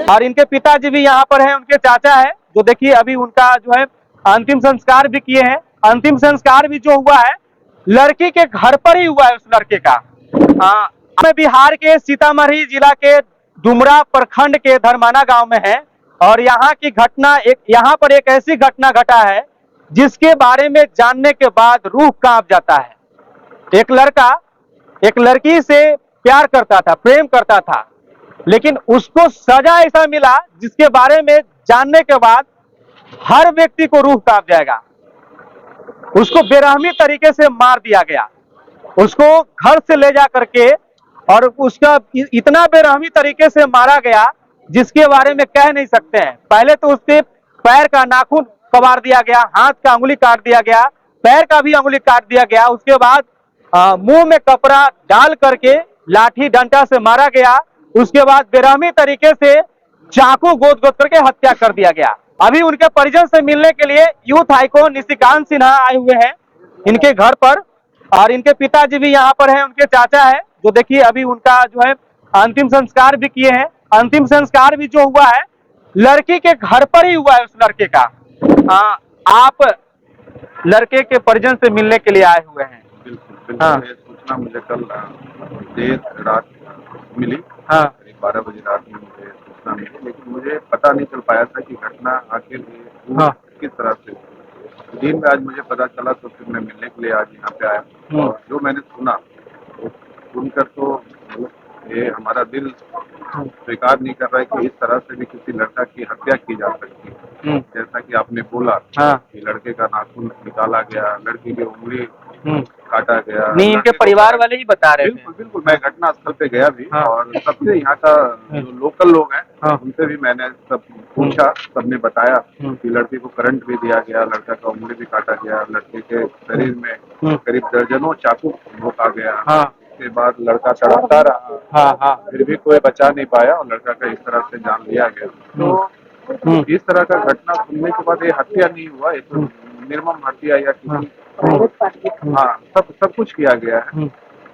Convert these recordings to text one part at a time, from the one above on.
और इनके पिताजी भी यहाँ पर हैं, उनके चाचा है, जो देखिए अभी उनका जो है अंतिम संस्कार भी किए हैं। अंतिम संस्कार भी जो हुआ है लड़की के घर पर ही हुआ है। उस लड़के का हमें बिहार के सीतामढ़ी जिला के डुमरा प्रखंड के धर्माना गांव में है। और यहाँ की घटना यहाँ पर एक ऐसी घटना घटा है जिसके बारे में जानने के बाद रूह कांप जाता है। एक लड़का एक लड़की से प्यार करता था, प्रेम करता था, लेकिन उसको सजा ऐसा मिला जिसके बारे में जानने के बाद हर व्यक्ति को रूह कांप जाएगा। उसको बेरहमी तरीके से मार दिया गया, उसको घर से ले जा करके, और उसका इतना बेरहमी तरीके से मारा गया जिसके बारे में कह नहीं सकते हैं। पहले तो उसके पैर का नाखून कबाड़ दिया गया, हाथ का अंगुली काट दिया गया, पैर का भी अंगुली काट दिया गया। उसके बाद मुंह में कपड़ा डाल करके लाठी डंडा से मारा गया। उसके बाद बेरहमी तरीके से चाकू गोद गोद करके हत्या कर दिया गया। अभी उनके परिजन से मिलने के लिए यूथ आइकॉन निशिकांत सिन्हा आए हुए हैं इनके घर पर, और इनके पिताजी भी यहाँ पर हैं, उनके चाचा है, जो देखिए अभी उनका जो है अंतिम संस्कार भी किए हैं। अंतिम संस्कार भी जो हुआ है लड़की के घर पर ही हुआ है। उस लड़के का आप लड़के के परिजन से मिलने के लिए आए हुए हैं। बिल्कुल। ये सूचना मुझे कल देर रात मिली। 12 बजे रात में मुझे सूचना मिली, लेकिन मुझे पता नहीं चल पाया था कि घटना आखिर किस तरह से। दिन में आज मुझे पता चला तो फिर मैं मिलने के लिए आज यहाँ पे आया। और जो मैंने सुना तो सुनकर तो ये हमारा दिल स्वीकार नहीं कर रहा है कि इस तरह से भी किसी लड़का की हत्या की जा सकती है। जैसा कि आपने बोला कि लड़के का नाखून निकाला गया, लड़की की उंगली काटा गया। नहीं, इनके परिवार वाले ही बता रहे थे। बिल्कुल। मैं घटना स्थल पे गया भी और सबसे यहाँ का जो लोकल लोग हैं उनसे भी मैंने सब पूछा। सबने बताया कि लड़की को करंट भी दिया गया, लड़का का उंगली भी काटा गया, लड़के के शरीर में करीब दर्जनों चाकू भोंका गया। उसके बाद लड़का तड़पता रहा, फिर भी कोई बचा नहीं पाया और लड़का का इस तरह से जान लिया गया। तो इस तरह का घटना सुनने के बाद ये हत्या नहीं हुआ, ये तो निर्मम हत्या या किसी सब कुछ किया गया है।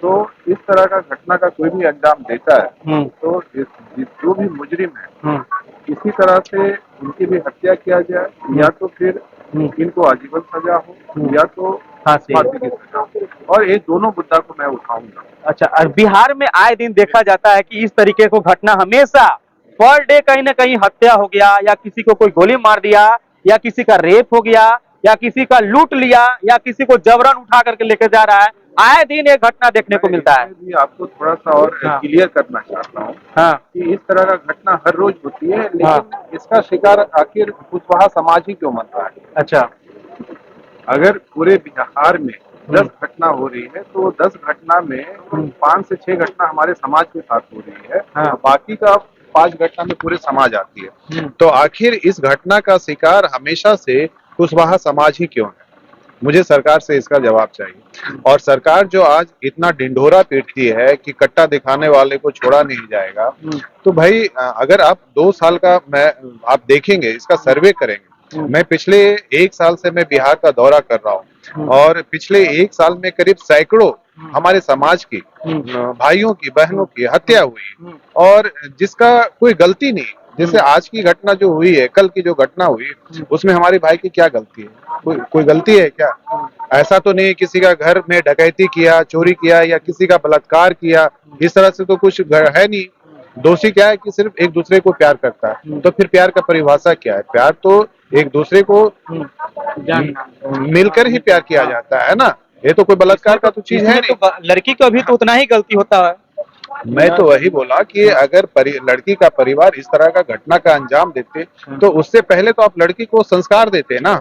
तो इस तरह का घटना का कोई भी अंजाम देता है तो जो भी मुजरिम है किसी तरह से उनकी भी हत्या किया जाए, या तो फिर इनको आजीवन सजा हो या तो फांसी की सजा हो, और ये दोनों मुद्दा को मैं उठाऊंगा। अच्छा, बिहार में आए दिन देखा जाता है कि इस तरीके को घटना हमेशा पर डे कहीं ना कहीं हत्या हो गया, या किसी को कोई गोली मार दिया, या किसी का रेप हो गया, या किसी का लूट लिया, या किसी को जबरन उठा करके लेकर जा रहा है। आए दिन एक घटना देखने को मिलता है। भी आपको थोड़ा सा और क्लियर करना चाहता हूँ कि इस तरह का घटना हर रोज होती है, लेकिन इसका शिकार आखिर कुशवाहा समाज ही क्यों बन रहा है? अच्छा, अगर पूरे बिहार में 10 घटना हो रही है तो 10 घटना में 5 से 6 घटना हमारे समाज के साथ हो रही है, बाकी का 5 घटना में पूरे समाज आती है। तो आखिर इस घटना का शिकार हमेशा से कुशवाहा समाज ही क्यों है? मुझे सरकार से इसका जवाब चाहिए। और सरकार जो आज इतना ढिंढोरा पीटती है कि कट्टा दिखाने वाले को छोड़ा नहीं जाएगा, तो भाई अगर आप 2 साल का आप देखेंगे, इसका सर्वे करेंगे। मैं पिछले 1 साल से मैं बिहार का दौरा कर रहा हूँ और पिछले 1 साल में करीब सैकड़ों हमारे समाज की भाइयों की बहनों की हत्या हुई, और जिसका कोई गलती नहीं। जैसे आज की घटना जो हुई है, कल की जो घटना हुई, उसमें हमारे भाई की क्या गलती है? कोई गलती है क्या? ऐसा तो नहीं किसी का घर में डकैती किया, चोरी किया, या किसी का बलात्कार किया, इस तरह से तो कुछ है नहीं। दोषी क्या है कि सिर्फ एक दूसरे को प्यार करता है। तो फिर प्यार का परिभाषा क्या है? प्यार तो एक दूसरे को मिलकर ही प्यार किया जाता है ना। ये तो कोई बलात्कार का तो चीज है नहीं। तो लड़की को भी तो उतना ही गलती होता है। मैं तो वही बोला कि अगर लड़की का परिवार इस तरह का घटना का अंजाम देते तो उससे पहले तो आप लड़की को संस्कार देते ना।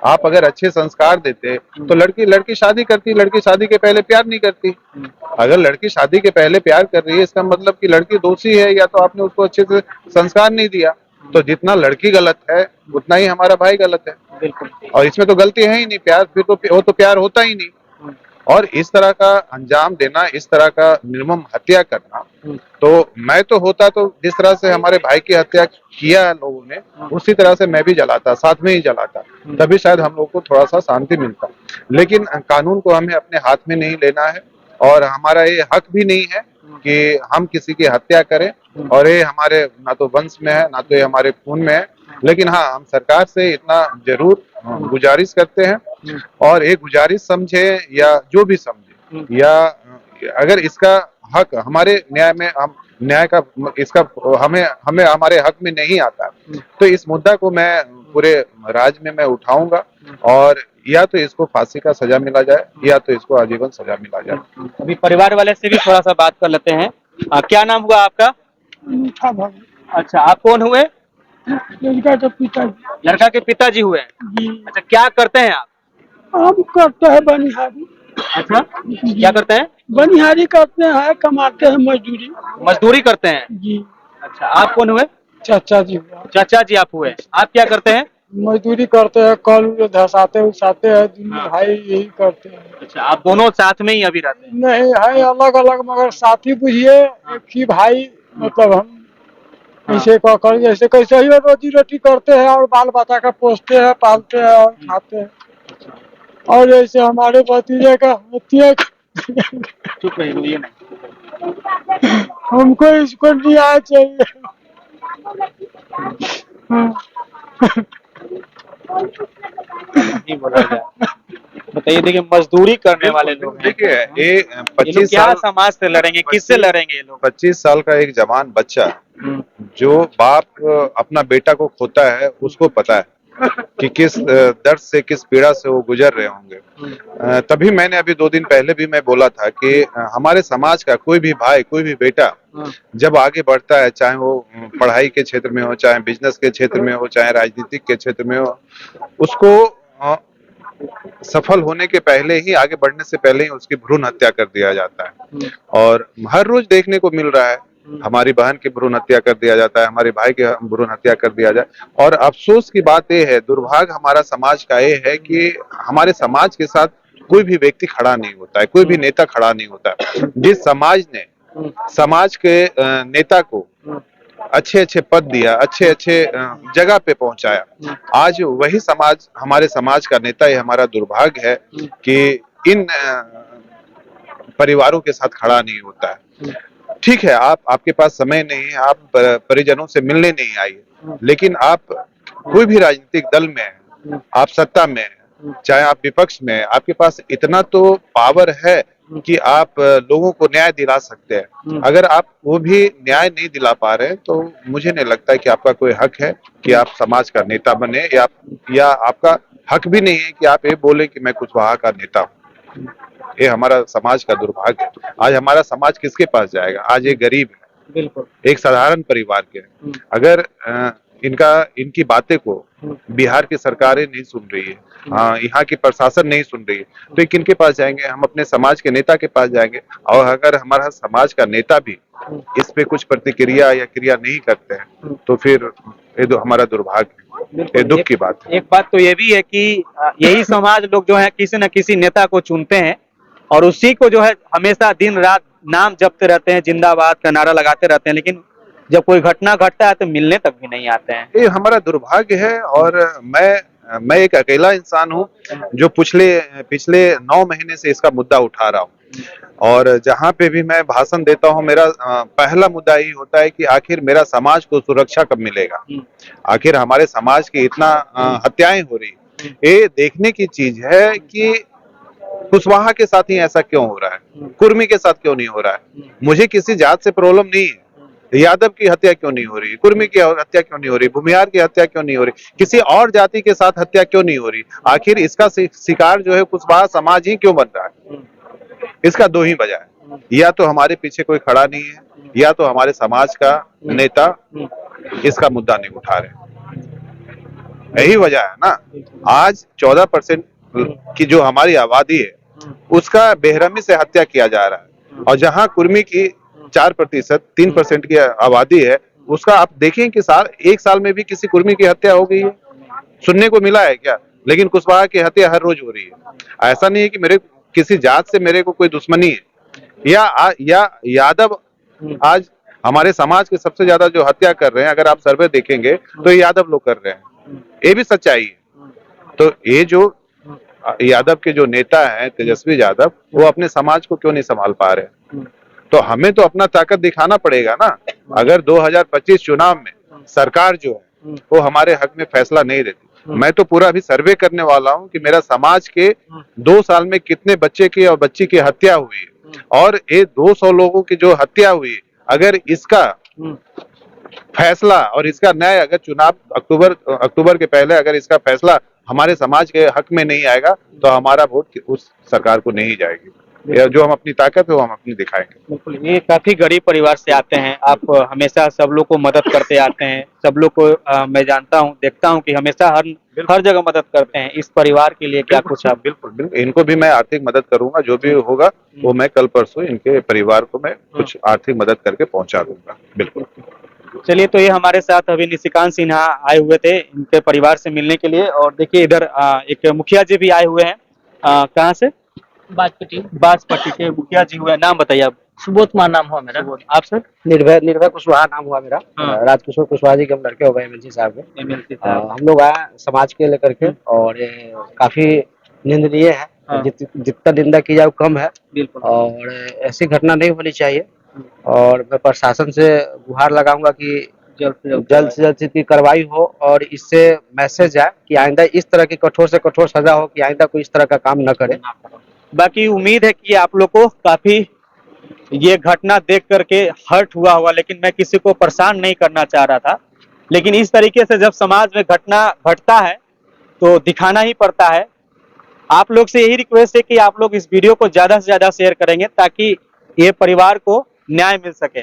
आप अगर अच्छे संस्कार देते तो लड़की शादी करती। लड़की शादी के पहले प्यार नहीं करती। अगर लड़की शादी के पहले प्यार कर रही है, इसका मतलब कि लड़की दोषी है, या तो आपने उसको अच्छे से संस्कार नहीं दिया। तो जितना लड़की गलत है उतना ही हमारा भाई गलत है। बिल्कुल। और इसमें तो गलती है ही नहीं। प्यार फिर तो वो तो प्यार होता ही नहीं। और इस तरह का अंजाम देना, इस तरह का निर्मम हत्या करना, तो मैं तो होता तो जिस तरह से हमारे भाई की हत्या किया है लोगों ने, उसी तरह से मैं भी जलाता, साथ में ही जलाता। तभी शायद हम लोग को थोड़ा सा शांति मिलता। लेकिन कानून को हमें अपने हाथ में नहीं लेना है। और हमारा ये हक भी नहीं है कि हम किसी की हत्या करें, और ये हमारे ना तो वंश में है, ना तो ये हमारे खून में है। लेकिन हाँ, हम सरकार से इतना जरूर गुजारिश करते हैं, और एक गुजारिश समझे या जो भी समझे, या अगर इसका हक हमारे न्याय में, हम न्याय का इसका हमें हमें हमारे हक में नहीं आता, तो इस मुद्दा को मैं पूरे राज्य में मैं उठाऊंगा, और या तो इसको फांसी का सजा मिला जाए, या तो इसको आजीवन सजा मिला जाए। अभी परिवार वाले से भी थोड़ा सा बात कर लेते हैं। क्या नाम हुआ आपका? मीठा भाई, अच्छा, आप कौन हुए? लड़का के पिताजी लड़का के पिताजी हुए। जी। अच्छा, क्या करते हैं आप? हम करते हैं बनिहारी। अच्छा, क्या करते हैं? बनिहारी करते हैं, कमाते हैं मजदूरी। मजदूरी करते हैं। जी। अच्छा, आप कौन हुए? चाचा जी हुआ। चाचा जी आप हुए। आप क्या करते हैं? मजदूरी करते हैं, कल धसाते उसाते हैं, दोनों हाँ। भाई यही करते हैं। अच्छा, आप दोनों साथ में ही अभी रहते हैं? नहीं है, अलग अलग, मगर साथी बुझिए, एक ही भाई। मतलब हम हाँ। ऐसे कर जैसे कैसे ही रोजी रोटी करते हैं, और बाल बच्चा का पोसते हैं, पालते हैं और खाते हैं। और जैसे हमारे भतीजे का हत्या चुप रहिए, रोइए नहीं। हमको इसको न्याय चाहिए। हाँ। नहीं बोला जाए। बताइए, देखिए मजदूरी करने वाले लोग हैं। देखिए, ये ये लोग 25 क्या साल समाज से लड़ेंगे, किससे लड़ेंगे ये लोग? 25 साल का एक जवान बच्चा, जो बाप अपना बेटा को खोता है, उसको पता है कि किस दर्द से, किस पीड़ा से वो गुजर रहे होंगे। तभी मैंने अभी 2 दिन पहले भी मैं बोला था कि हमारे समाज का कोई भी भाई, कोई भी बेटा जब आगे बढ़ता है, चाहे वो पढ़ाई के क्षेत्र में हो, चाहे बिजनेस के क्षेत्र में हो, चाहे राजनीतिक के क्षेत्र में हो, उसको सफल होने के पहले ही, आगे बढ़ने से पहले ही उसकी भ्रूण हत्या कर दिया जाता है। और हर रोज देखने को मिल रहा है, हमारी बहन की भ्रूण हत्या कर दिया जाता है, हमारे भाई की भ्रूण हत्या कर दिया जाए। और अफसोस की बात यह है, दुर्भाग्य हमारा समाज का ये है कि हमारे समाज के साथ कोई भी व्यक्ति खड़ा नहीं होता है, कोई भी नेता खड़ा नहीं होता है। जिस समाज ने समाज के नेता को अच्छे अच्छे पद दिया, अच्छे अच्छे जगह पे पहुंचाया, आज वही समाज, हमारे समाज का नेता, ये हमारा दुर्भाग्य है कि इन परिवारों के साथ खड़ा नहीं होता है। ठीक है, आपके पास समय नहीं है, आप परिजनों से मिलने नहीं आइए, लेकिन आप कोई भी राजनीतिक दल में है, आप सत्ता में है, चाहे आप विपक्ष में है, आपके पास इतना तो पावर है कि आप लोगों को न्याय दिला सकते हैं। अगर आप वो भी न्याय नहीं दिला पा रहे, तो मुझे नहीं लगता है कि आपका कोई हक है कि आप समाज का नेता बने, या आपका हक भी नहीं है कि आप ये बोले कि मैं कुशवाहा का नेता हूँ। ये हमारा समाज का दुर्भाग्य है। आज हमारा समाज किसके पास जाएगा? आज ये गरीब है, बिल्कुल एक साधारण परिवार के हैं। अगर इनकी बातें को बिहार की सरकारें नहीं सुन रही है, यहाँ की प्रशासन नहीं सुन रही है, तो ये किनके पास जाएंगे? हम अपने समाज के नेता के पास जाएंगे। और अगर हमारा समाज का नेता भी इस पे कुछ प्रतिक्रिया या क्रिया नहीं करते हैं, तो फिर ये हमारा दुर्भाग्य है, ये दुख की बात है। एक बात तो ये भी है कि यही समाज लोग जो है किसी न किसी नेता को चुनते हैं, और उसी को जो है हमेशा दिन रात नाम जपते रहते हैं, जिंदाबाद का नारा लगाते रहते हैं, लेकिन जब कोई घटना घटता है तो मिलने तक भी नहीं आते हैं। ये हमारा दुर्भाग्य है। और मैं एक अकेला इंसान हूँ जो पिछले 9 महीने से इसका मुद्दा उठा रहा हूँ, और जहाँ पे भी मैं भाषण देता हूँ, मेरा पहला मुद्दा ही होता है कि आखिर मेरा समाज को सुरक्षा कब मिलेगा? आखिर हमारे समाज की इतना हत्याएं हो रही, ये देखने की चीज है कि कुशवाहा के साथ ही ऐसा क्यों हो रहा है, कुर्मी के साथ क्यों नहीं हो रहा है। मुझे किसी जात से प्रॉब्लम नहीं है, यादव की हत्या क्यों नहीं हो रही, कुर्मी की हत्या क्यों नहीं हो रही, भूमिहार की हत्या क्यों नहीं हो रही, किसी और जाति के साथ हत्या क्यों नहीं हो रही? आखिर इसका शिकार जो है कुशवाहा समाज ही क्यों बन रहा है? इसका 2 ही वजह है, या तो हमारे पीछे कोई खड़ा नहीं है, या तो हमारे समाज का नेता इसका मुद्दा नहीं उठा रहे। यही वजह है ना। आज 14% की जो हमारी आबादी है, उसका बेरहमी से हत्या किया जा रहा है, और जहां कुर्मी की 4%, 3% की आबादी है, उसका आप देखें कि एक साल में भी किसी कुर्मी की हत्या हो गई है, सुनने को मिला है क्या? लेकिन कुशवाहा की हत्या हर रोज हो रही है। ऐसा नहीं है कि मेरे किसी जात से मेरे को कोई दुश्मनी है, या यादव आज हमारे समाज के सबसे ज्यादा जो हत्या कर रहे हैं, अगर आप सर्वे देखेंगे तो यादव लोग कर रहे हैं, ये भी सच्चाई है। तो ये जो यादव के जो नेता हैं तेजस्वी यादव, वो अपने समाज को क्यों नहीं संभाल पा रहे हैं? तो हमें तो अपना ताकत दिखाना पड़ेगा ना। अगर 2025 चुनाव में सरकार जो है वो हमारे हक में फैसला नहीं देती, मैं तो पूरा अभी सर्वे करने वाला हूँ कि मेरा समाज के 2 साल में कितने बच्चे की और बच्ची की हत्या हुई है, और ये 200 लोगों की जो हत्या हुई है, अगर इसका फैसला और इसका न्याय अगर चुनाव अक्टूबर के पहले अगर इसका फैसला हमारे समाज के हक में नहीं आएगा तो हमारा वोट उस सरकार को नहीं जाएगी। जो हम अपनी ताकत है वो हम अपनी दिखाएंगे। बिल्कुल, ये काफी गरीब परिवार से आते हैं, आप हमेशा सब लोग को मदद करते आते हैं, सब लोग को मैं जानता हूँ, देखता हूँ कि हमेशा हर जगह मदद करते हैं। इस परिवार के लिए क्या कुछ आप? बिल्कुल बिल्कुल, इनको भी मैं आर्थिक मदद करूंगा, जो भी होगा वो मैं कल परसों इनके परिवार को मैं कुछ आर्थिक मदद करके पहुंचा दूंगा। बिल्कुल। चलिए, तो ये हमारे साथ अभी निशिकांत सिन्हा आए हुए थे इनके परिवार से मिलने के लिए, और देखिए इधर एक मुखिया जी भी आए हुए हैं। कहाँ से? बाजपट्टी के मुखिया जी हुए, नाम बताइए आप। सुबोध कुमार नाम हुआ मेरा। आप सर? निर्भय कुशवाहा नाम हुआ मेरा। हाँ। राजकिशोर कुशवाहा जी के हम लड़के हो गए एमएलसी साहब के। MLC साहब। हम लोग आए समाज के लेकर के, और ये काफी निंदनीय है। हाँ। जितना निंदा की जाए वो कम है, बिल्कुल। और ऐसी घटना नहीं होनी चाहिए। और मैं प्रशासन से गुहार लगाऊंगा कि जल्द से जल्द इसकी कार्रवाई हो, और इससे मैसेज आए कि आइंदा इस तरह की कठोर से कठोर सजा हो, कि आइंदा कोई इस तरह का काम न करे। बाकी उम्मीद है कि आप लोग को काफी ये घटना देख करके हर्ट हुआ होगा, लेकिन मैं किसी को परेशान नहीं करना चाह रहा था। लेकिन इस तरीके से जब समाज में घटना घटता है तो दिखाना ही पड़ता है। आप लोग से यही रिक्वेस्ट है कि आप लोग इस वीडियो को ज्यादा से ज्यादा शेयर करेंगे, ताकि ये परिवार को न्याय मिल सके।